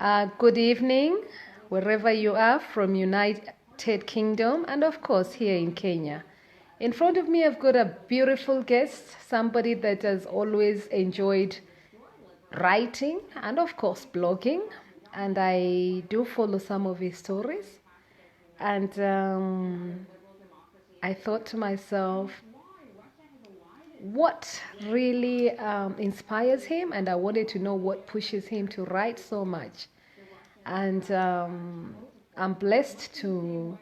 Good evening, wherever you are from United Kingdom and of course here in Kenya. In front of me, I've got a beautiful guest, somebody that has always enjoyed writing and of course blogging. And I do follow some of his stories. And I thought to myself, what really inspires him, and I wanted to know what pushes him to write so much. And I'm blessed to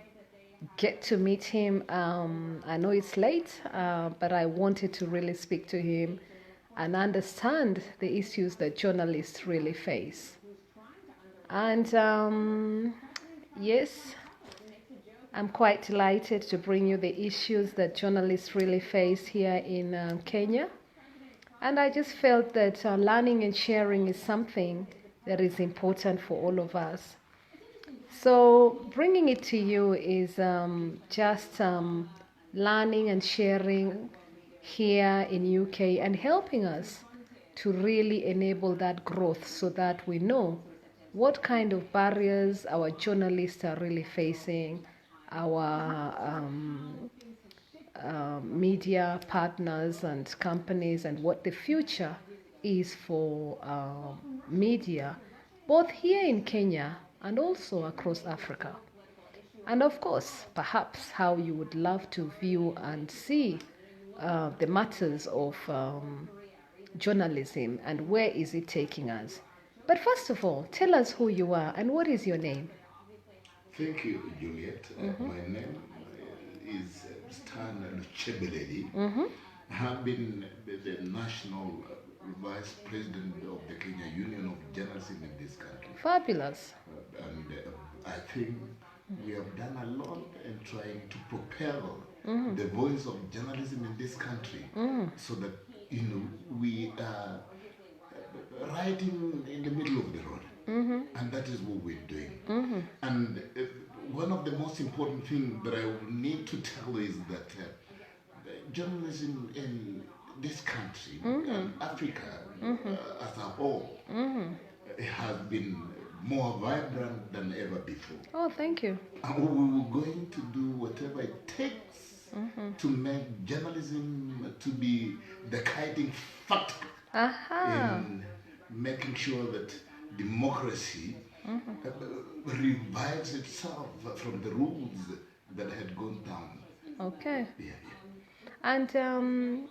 get to meet him. I know it's late, but I wanted to really speak to him and understand the issues that journalists really face. And yes, I'm quite delighted to bring you the issues that journalists really face here in Kenya. And I just felt that learning and sharing is something that is important for all of us. So bringing it to you is just learning and sharing here in UK and helping us to really enable that growth so that we know what kind of barriers our journalists are really facing, our media partners and companies, and what the future is for media, both here in Kenya and also across Africa. And of course, perhaps how you would love to view and see the matters of journalism and where is it taking us. But first of all, tell us who you are and what is your name? Thank you, Juliet. My name is Stan Luchebeledi. I have been the national vice president of the Kenya Union of Journalists in this country. Fabulous. And I think we have done a lot in trying to propel the voice of journalism in this country so that, we are right in the middle of the road. And that is what we're doing. And one of the most important things that I need to tell is that journalism in this country and Africa as a whole has been more vibrant than ever before. Oh, thank you. And we were going to do whatever it takes to make journalism to be the guiding factor in making sure that democracy revives itself from the rules that had gone down. Okay. Yeah. And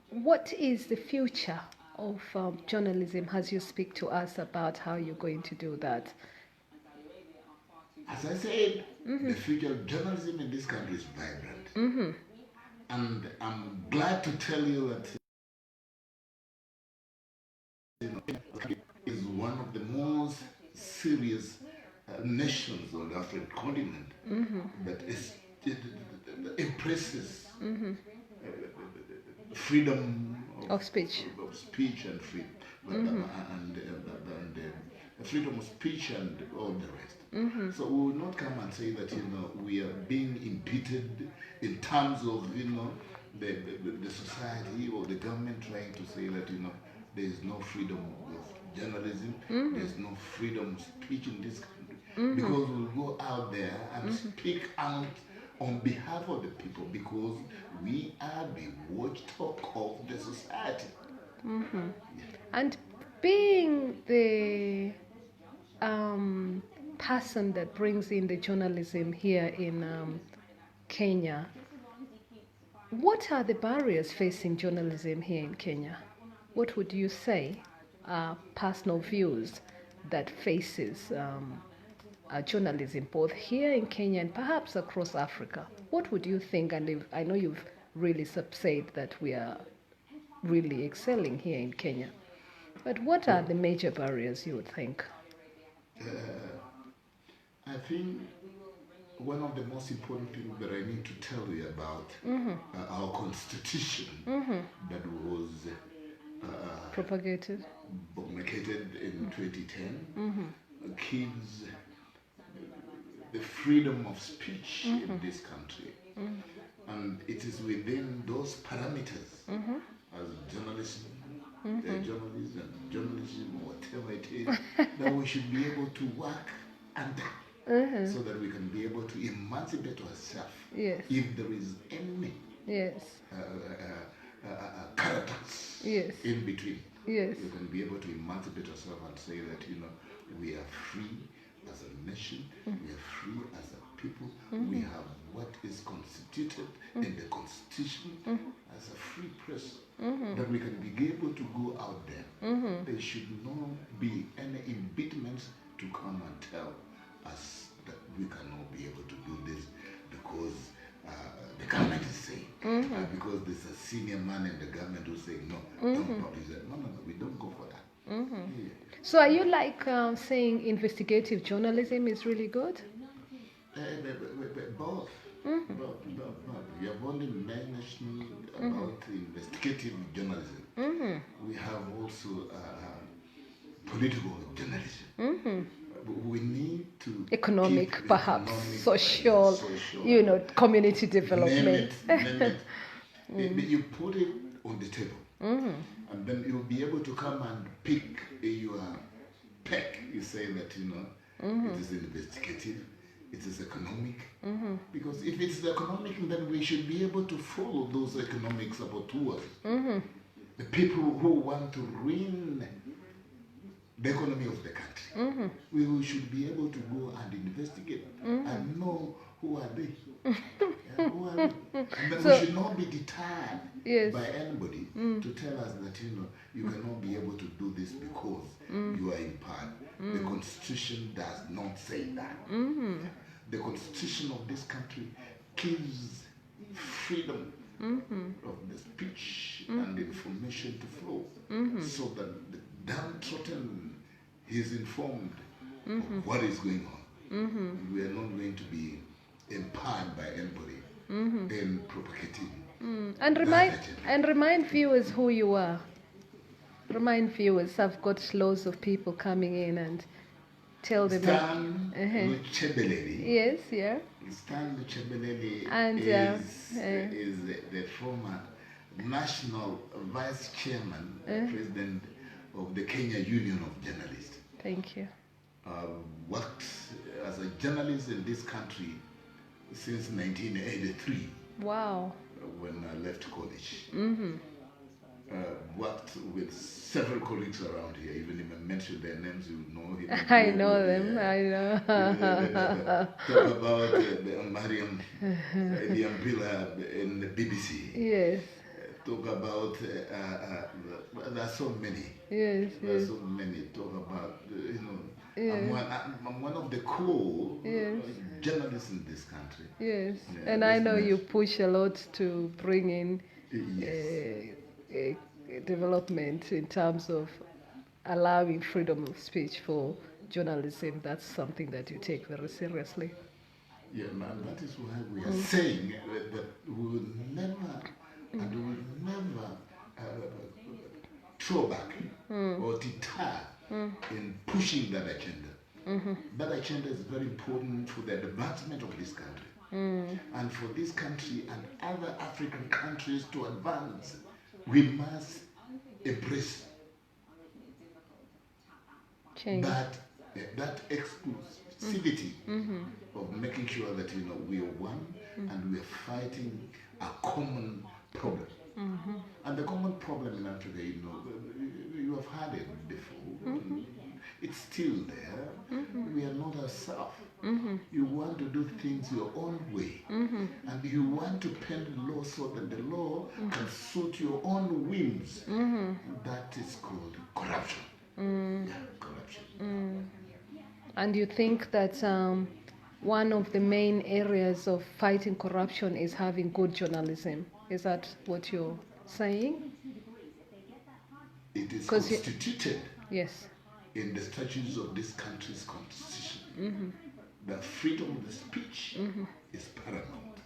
what is the future of journalism as you speak to us about how you're going to do that? As I said, the future of journalism in this country is vibrant. And I'm glad to tell you that is one of the most serious nations on the African continent that is impresses freedom Of speech. and freedom and freedom of speech and all the rest. So we will not come and say that we are being impeded in terms of the society or the government trying to say that there is no freedom of journalism, there is no freedom of speech in this country, because we'll go out there and speak out on behalf of the people, because we are the watchdog of the society. And being the person that brings in the journalism here in Kenya, what are the barriers facing journalism here in Kenya? What would you say are personal views that faces journalism both here in Kenya and perhaps across Africa? What would you think? And I know you've really said that we are really excelling here in Kenya, but what are the major barriers you would think? I think one of the most important things that I need to tell you about our constitution that was Propagated. promulgated in 2010 gives the freedom of speech in this country. And it is within those parameters as journalists journalism, whatever it is, that we should be able to work under so that we can be able to emancipate ourselves. Yes. If there is any Yes. characters Yes. in between, Yes. we can be able to emancipate ourselves and say that, we are free as a nation, we are free as a people, we have what is constituted in the Constitution as a free press, that we can be able to go out there. There should not be any impediments to come and tell us that we cannot be able to do this because the government is saying, because there's a senior man in the government who's saying, no, don't publish that. No, we don't go for that. Yeah. So are you like saying investigative journalism is really good? Both. Both. We have only mentioned about investigative journalism. We have also political journalism. We need to Economic, perhaps, social, community development. Name it. You put it on the table, and then you'll be able to come and pick your peck. You say that it is investigative, it is economic. Because if it's economic, then we should be able to follow those economic saboteurs. The people who want to ruin the economy of the country. We should be able to go and investigate and know who are they. Who are they? And then we should not be deterred by anybody to tell us that you cannot be able to do this because you are in part. The Constitution does not say that. The Constitution of this country gives freedom of the speech and information to flow, so that the downtrodden is informed of what is going on. We are not going to be empowered by anybody in propagating. And remind viewers who you are. Remind viewers. I've got loads of people coming in and tell them. Stan Luchebeleli. Yes, yeah. Stan Luchebeleli And is the former national vice chairman, president of the Kenya Union of Journalists. Thank you. Worked as a journalist in this country since 1983. Wow. When I left college. Worked with several colleagues around here. Even if I mention their names, you know him. I know them. I know. Talk about Mariam Diambila in the BBC. Yes. Talk about there are so many. Yes. There are so many. Talk about I'm one of the core journalists in this country. Yes. And I know you push a lot to bring in development in terms of allowing freedom of speech for journalism. That's something that you take very seriously. Yeah, and that is why we are saying that we will never and we will never throw back or deter in pushing that agenda. That agenda is very important for the advancement of this country. And for this country and other African countries to advance, we must embrace change. That exclusivity of making sure that we are one and we are fighting a common problem. And the common problem in Africa, you have had it before. It's still there. We are not ourselves. You want to do things your own way. And you want to pen the law so that the law can suit your own whims. That is called corruption. Yeah, corruption. And you think that one of the main areas of fighting corruption is having good journalism? Is that what you're saying? It is constituted yes. in the statutes of this country's constitution. The freedom of the speech is paramount.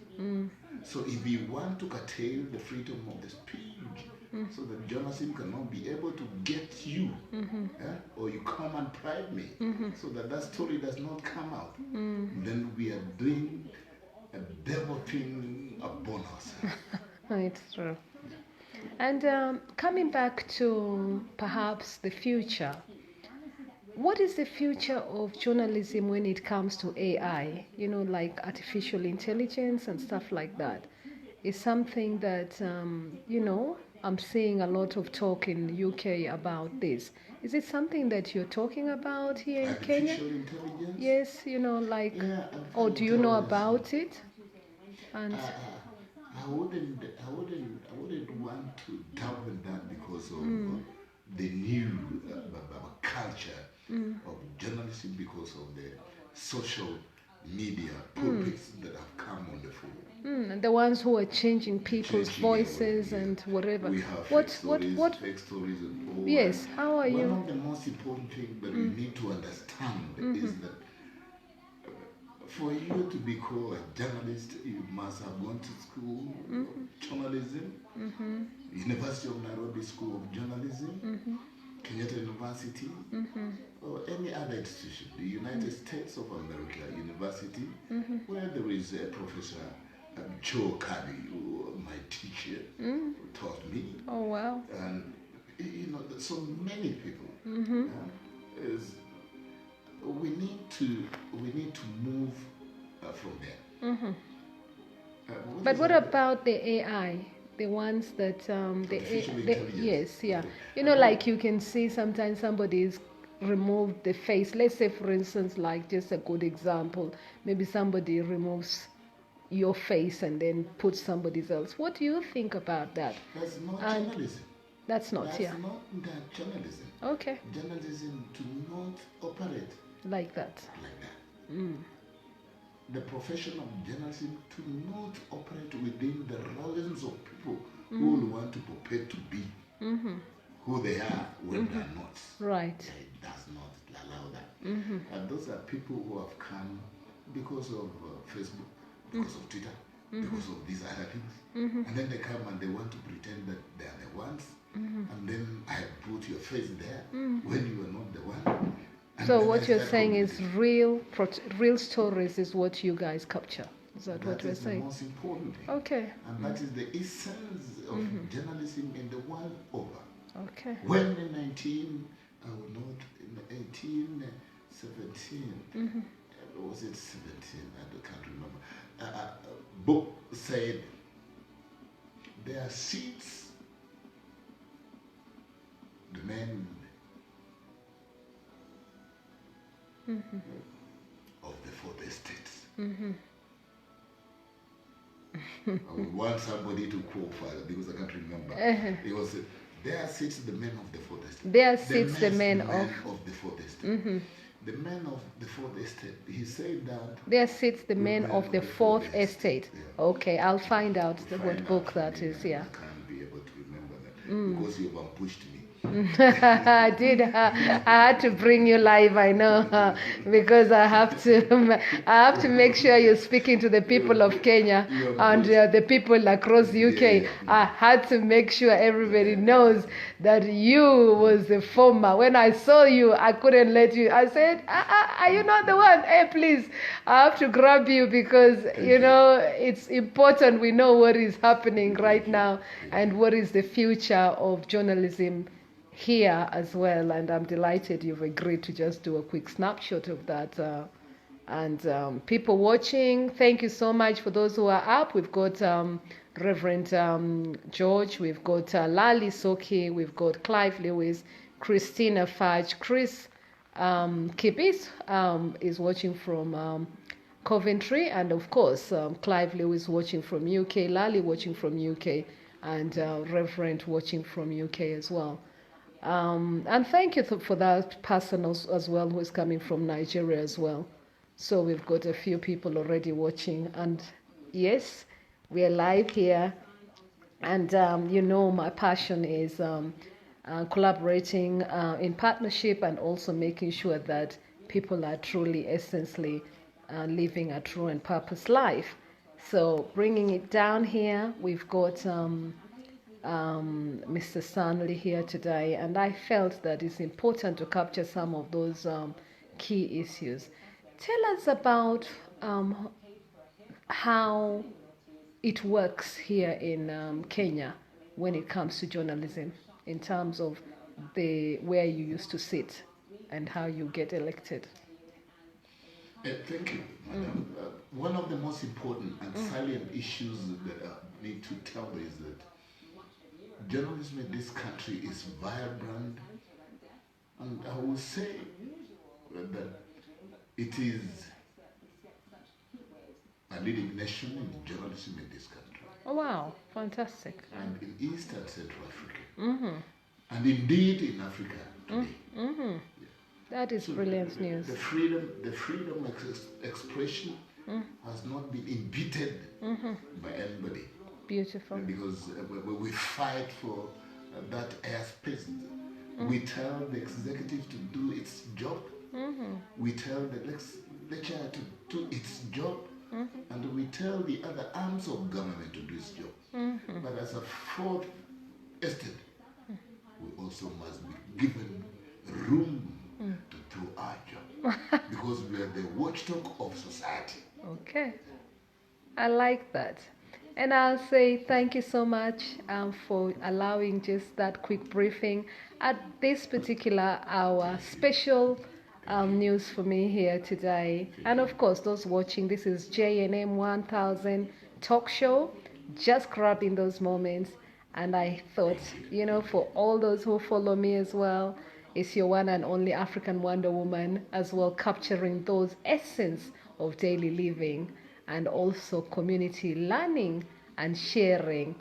So if we want to curtail the freedom of the speech, so that journalism cannot be able to get you, or you come and pride me, so that story does not come out, then we are doing a devil thing upon ourselves. It's true. And coming back to perhaps the future, what is the future of journalism when it comes to AI? You know, like artificial intelligence and stuff like that. Is something that I'm seeing a lot of talk in UK about this. Is it something that you're talking about here in Kenya? Artificial intelligence? Yes, Yeah, or do you know intelligence. about it? And I wouldn't want to delve in that because of the new culture of journalism, because of the social media pulpits that have come on the phone. and the ones who are changing people's Changing voices our- yeah. and whatever. We have What fake stories and all. Yes, how are One you? of the most important things that we need to understand is that for you to be called a journalist, you must have gone to school of journalism, University of Nairobi School of Journalism, Kenyatta University, or any other institution, the United States of America University, where there is a professor, Joe Carey, who my teacher taught me, Oh wow. and so many people. Is we need to move from there. But what about the AI? The ones that Artificial intelligence. yes, yeah. Okay. You know, like you can see sometimes somebody's removed the face. Let's say, for instance, like just a good example, maybe somebody removes your face and then puts somebody's else. What do you think about that? That's not And journalism. That's not, That's yeah. not that journalism. Okay, Journalism do not operate like that. like that. The profession of journalism do not operate within the realms of people who will want to prepare to be who they are when they are not. Right. It does not allow that. And those are people who have come because of Facebook, because of Twitter, because of these other things. And then they come and they want to pretend that they are the ones. And then I put your face there when you are not the one. And So then what I you're start saying is communicating. real stories is what you guys capture. Is that what That we're is the saying? most important thing. Okay. And that is the essence of journalism in the world over. Okay. When in 1817, was it 17? I can't remember. A book said there are seats, the men of the fourth estates. I would want somebody to qualify that because I can't remember. It was there sits the men of the fourth estate. There sits the men of the fourth estate. The men of the fourth estate. He said that there sits the men men of the fourth estate. Yeah. Okay, I'll find out Find what out book for that me, is. and Yeah. I can't be able to remember that because you've ambushed me. I did. I had to bring you live. I know because I have to make sure you're speaking to the people of Kenya and the people across UK. Yeah. I had to make sure everybody knows that you was the former. When I saw you, I couldn't let you. I said, "Are you not the one? Hey, please, I have to grab you because it's important. We know what is happening right now and what is the future of journalism here as well, and I'm delighted you've agreed to just do a quick snapshot of that. And people watching, thank you so much for those who are up. We've got Reverend George, we've got Lali Soki, we've got Clive Lewis, Christina Fudge, Chris Kibis is watching from Coventry, and of course Clive Lewis watching from UK, Lali watching from UK, and Reverend watching from UK as well. And thank you for that person as well who is coming from Nigeria as well. So we've got a few people already watching, and yes, we are live here. And my passion is collaborating in partnership and also making sure that people are truly, essentially living a true and purpose life. So bringing it down here, we've got Mr. Stanley here today, and I felt that it's important to capture some of those key issues. Tell us about how it works here in Kenya when it comes to journalism, in terms of the where you used to sit and how you get elected? Thank you, Madam. One of the most important and salient issues that I need to tell is that journalism in this country is vibrant, and I will say that it is a leading nation in journalism in this country, Oh, wow, fantastic. and in East and Central Africa, and indeed in Africa today. That is So brilliant news. the freedom of expression has not been impeded by anybody, Beautiful. because we fight for that airspace. We tell the executive to do its job. We tell the legislature to do its job. And we tell the other arms of government to do its job. But as a fourth estate, we also must be given room to do our job. Because we are the watchdog of society. Okay. I like that. And I'll say thank you so much for allowing just that quick briefing at this particular hour. Special news for me here today. And of course, those watching, this is JNM 1000 Talk Show. Just grabbing those moments. And I thought, for all those who follow me as well, it's your one and only African Wonder Woman as well, capturing those essence of daily living and also community learning and sharing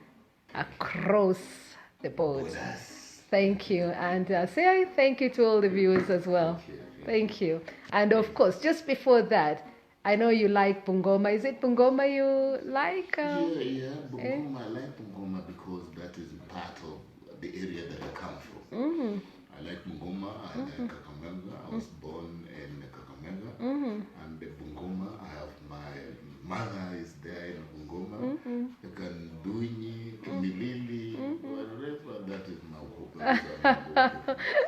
across the board. Thank you. And say thank you to all the viewers as well. Thank you. And of course, just before that, I know you like Bungoma. Is it Bungoma you like? Yeah, Bungoma. I like Bungoma because that is part of the area that I come from. I like Bungoma, I like Kakamega. I was born in Kakamega. And Bungoma, I have my mother is there in Bungoma. Kanduini, Kimilili, whatever, that is my home.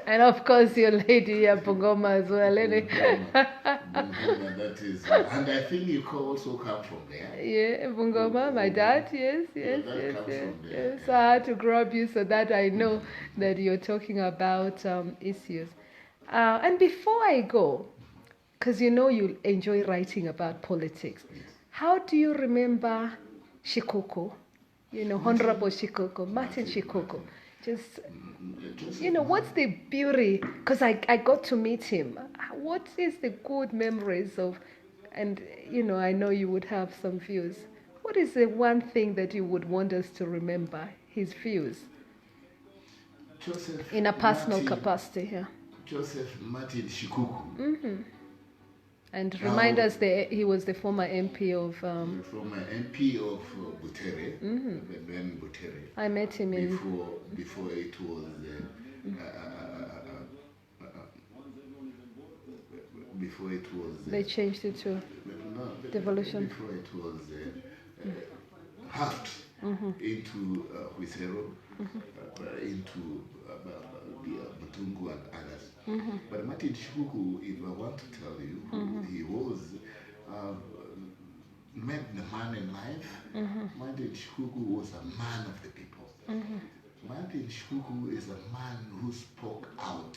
And of course, your lady at Bungoma as well, Bungoma, that is, and I think you also come from there. Yeah, Bungoma, my dad, yes. So I had to grab you so that I know that you're talking about issues. And before I go, because you enjoy writing about politics, how do you remember Shikuku? Honorable Shikuku, Martin Shikuku. Just, what's the beauty? Because I got to meet him. What is the good memories of, and, I know you would have some views. What is the one thing that you would want us to remember, his views? Joseph In a personal Martin, capacity here. Joseph Martin Shikuku. And remind us that he was the former MP of... Former MP of Butere, Ben Butere. I met him in... Before it was... before it was... They changed it to devolution. Before it was halved into Huisero, into Butungu and others. But Martin Shikuku, if I want to tell you, he was met the man in life. Martin Shikuku was a man of the people. Martin Shikuku is a man who spoke out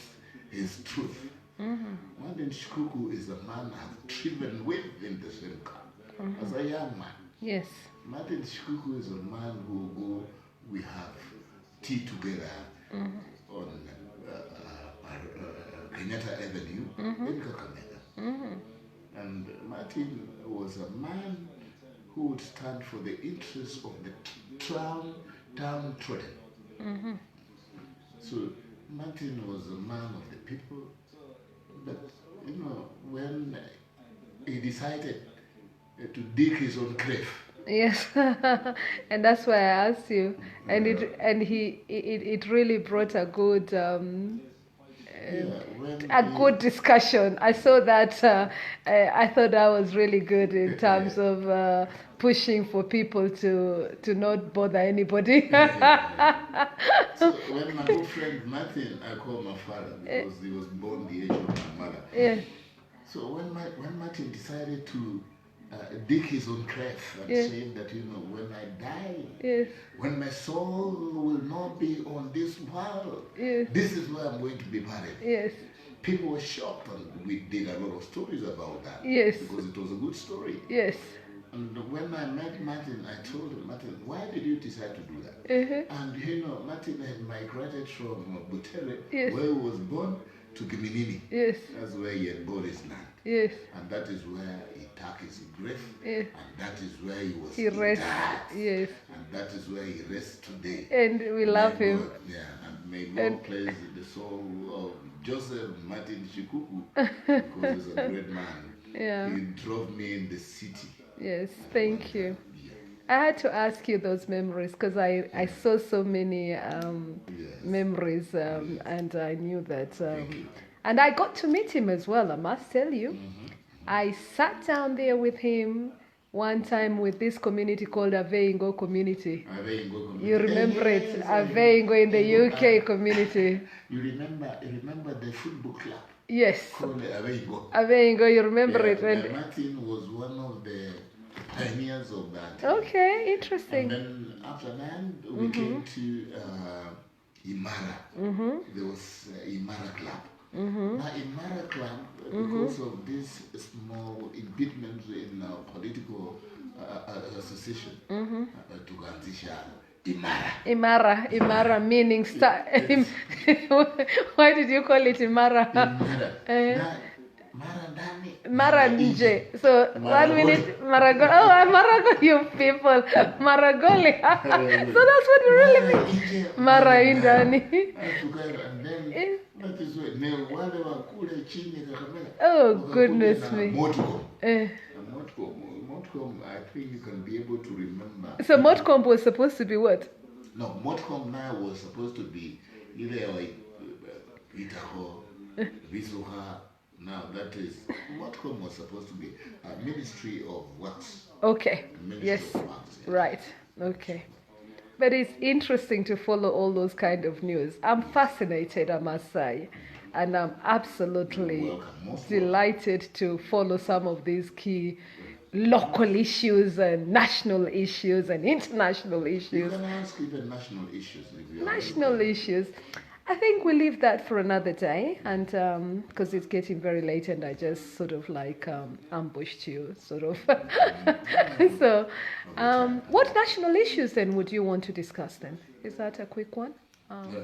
his truth. Martin Shikuku is a man I've driven with in the same car as a young man. Yes. Martin Shikuku is a man who we have tea together on Kenyatta Avenue in Kakamega. And Martin was a man who would stand for the interests of the downtrodden. So Martin was a man of the people, but when he decided to dig his own grave. Yes, and that's why I asked you, and it really brought a good good discussion. I saw that. I thought that was really good in terms of pushing for people to not bother anybody. So when my good friend Martin, I call my father because he was born the age of my mother. Yes. So when Martin decided to dig his own grave and Yes. saying that, when I die, Yes. when my soul will not be on this world, Yes. this is where I'm going to be buried. Yes. People were shocked, and we did a lot of stories about that. Yes. Because it was a good story. Yes. And when I met Martin, I told him, Martin, why did you decide to do that? And Martin had migrated from Butere, Yes. where he was born, to Giminini. Yes. That's where he had bought his land. Yes. And that is where he took his grave. Yes. And that is where he was He rests. interred. Yes. And that is where he rests today. And we love May him. God, and may God place the soul of Joseph Martin Shikuku, because he's a great man. Yeah. He drove me in the city. Yes. Thank you. Yeah. I had to ask you those memories because I saw so many Yes. memories and I knew that. Thank you. And I got to meet him as well, I must tell you. I sat down there with him one time with this community called Aveingo community. You remember it? Yes, Aveingo in the UK community. You remember the football club Yes. called Aveingo. Aveingo, you remember Yeah, it? and Martin was one of the pioneers of that. Okay, And interesting. then after that, we came to Imara. There was Imara Club. Now, Imara Club, because of this small impediment in our political association, to Ganzisha, Imara. Imara meaning star. Why did you call it Imara? Imara. Now, Marandani. Mara nje. So 1 minute Maragoli. Oh, Maragoli, you people. Maragoli. So that's what you really mean. Mara indani. And then that is where wale wa kule chini Kakamega. Oh, wakakuja goodness na me. Motcom. Eh. Motcom, I think you can be able to remember. So Motcom was supposed to be what? No, Motcom now was supposed to be either like Itaho, Visuha. Now that is, Motcom was supposed to be a Ministry of Works. Okay. Ministry Yes. of Works, yeah. Right. Okay. But it's interesting to follow all those kind of news. I'm fascinated, I must say. And I'm absolutely Welcome, most delighted to follow some of these key local issues and national issues and international You issues. can ask even national issues. If you are National issues. I think we'll leave that for another day, and because it's getting very late, and I just sort of like ambushed you, sort of. So, what national issues then would you want to discuss then? Is that a quick one?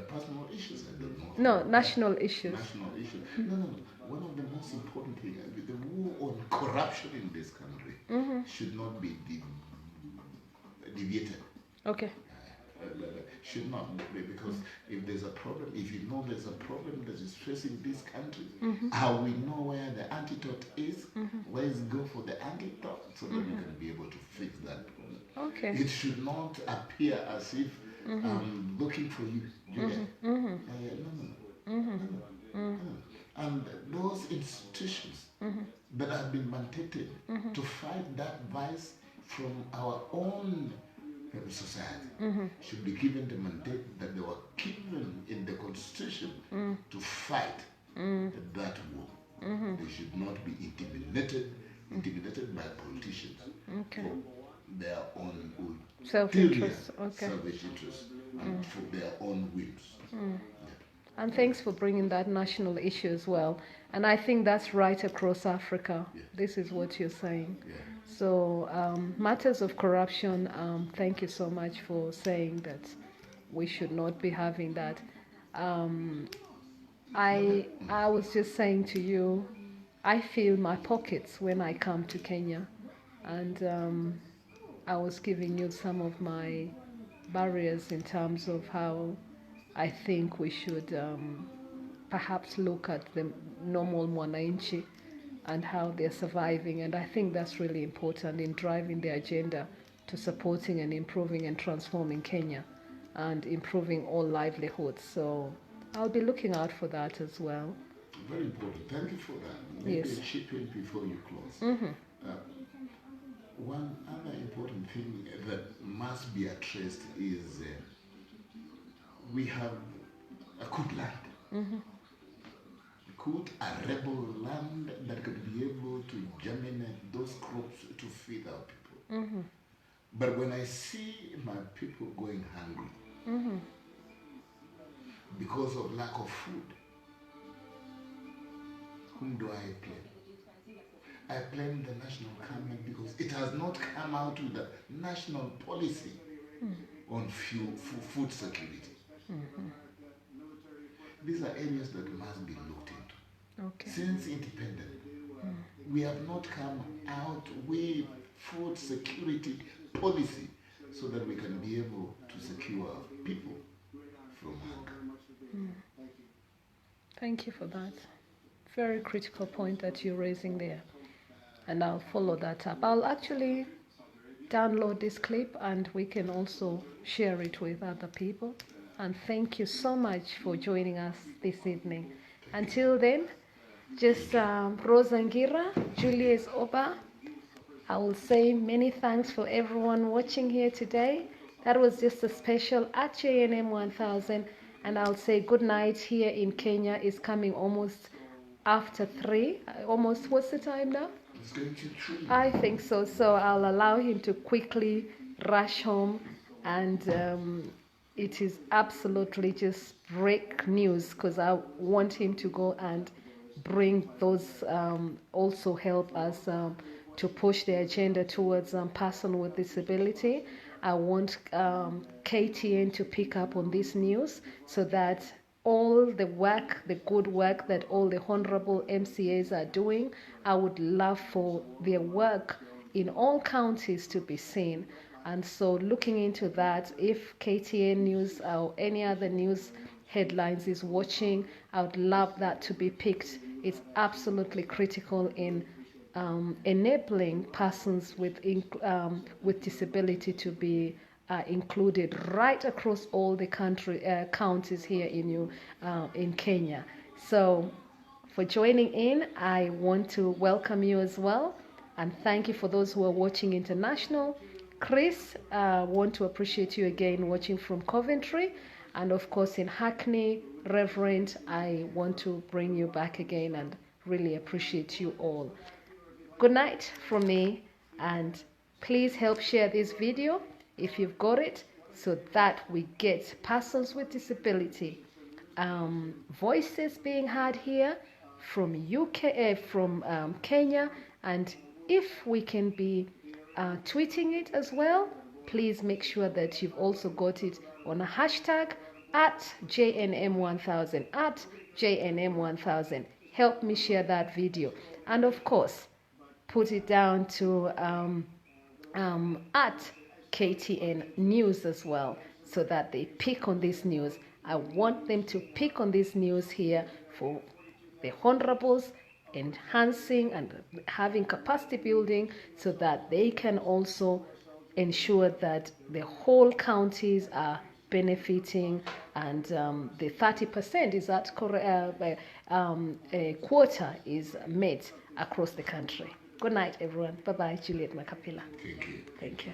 personal issues, I don't know. No, national issues. National issues. No. One of the most important things, the war on corruption in this country should not be deviated. Okay. Should not be, because if there's a problem, if you know there's a problem that is facing this country, how we know where the antidote is, let's go for the antidote so that we can be able to fix that problem. Okay. It should not appear as if I'm looking for you, Julia. No. And those institutions that have been mandated to fight that vice from our own society should be given the mandate that they were given in the constitution to fight that war. They should not be intimidated by politicians Okay. for their own Self-interest. Okay. selfish interests and for their own whims. And thanks for bringing that national issue as well. And I think that's right across Africa. Yes. This is what you're saying. Yeah. So, matters of corruption, thank you so much for saying that we should not be having that. I was just saying to you, I feel my pockets when I come to Kenya. And I was giving you some of my barriers in terms of how I think we should perhaps look at the normal mwananchi and how they're surviving. And I think that's really important in driving the agenda to supporting and improving and transforming Kenya and improving all livelihoods. So I'll be looking out for that as well. Very important. Thank you for that. Maybe Yes. chip in before you close. One other important thing that must be addressed is we have a good land. put arable land that could be able to germinate those crops to feed our people. But when I see my people going hungry because of lack of food, whom do I blame? I blame the national government because it has not come out with a national policy on food security. These are areas that must be looked into. Okay. Since independence, we have not come out with food security policy so that we can be able to secure people from hunger. Thank you for that. Very critical point that you're raising there. And I'll follow that up. I'll actually download this clip and we can also share it with other people. And thank you so much for joining us this evening. Until then, just Rosa Ngira, Julius Oba, I will say many thanks for everyone watching here today. That was just a special at JNM 1000. And I'll say good night here in Kenya is coming almost after 3. Almost, what's the time now? It's going to 3. I think so. So I'll allow him to quickly rush home. And it is absolutely just break news because I want him to go and bring those, also help us to push the agenda towards person with disability. I want KTN to pick up on this news so that all the work, the good work that all the honorable MCAs are doing, I would love for their work in all counties to be seen. And so looking into that, if KTN News or any other news headlines is watching, I would love that to be picked. It's absolutely critical in enabling persons with disability to be included right across all the counties here in Kenya. So for joining in, I want to welcome you as well. And thank you for those who are watching international. Chris, want to appreciate you again watching from Coventry. And of course in Hackney, Reverend, I want to bring you back again and really appreciate you all. Good night from me, and please help share this video if you've got it so that we get persons with disability voices being heard here from Kenya. And if we can be tweeting it as well, please make sure that you've also got it on a hashtag at JNM1000, at JNM1000. Help me share that video. And of course, put it down to at KTN News as well so that they pick on this news. I want them to pick on this news here for the honorables, enhancing and having capacity building so that they can also ensure that the whole counties are benefiting, and the 30% is that quota is met across the country. Good night, everyone. Bye-bye, Juliet Makapila. Thank you. Thank you.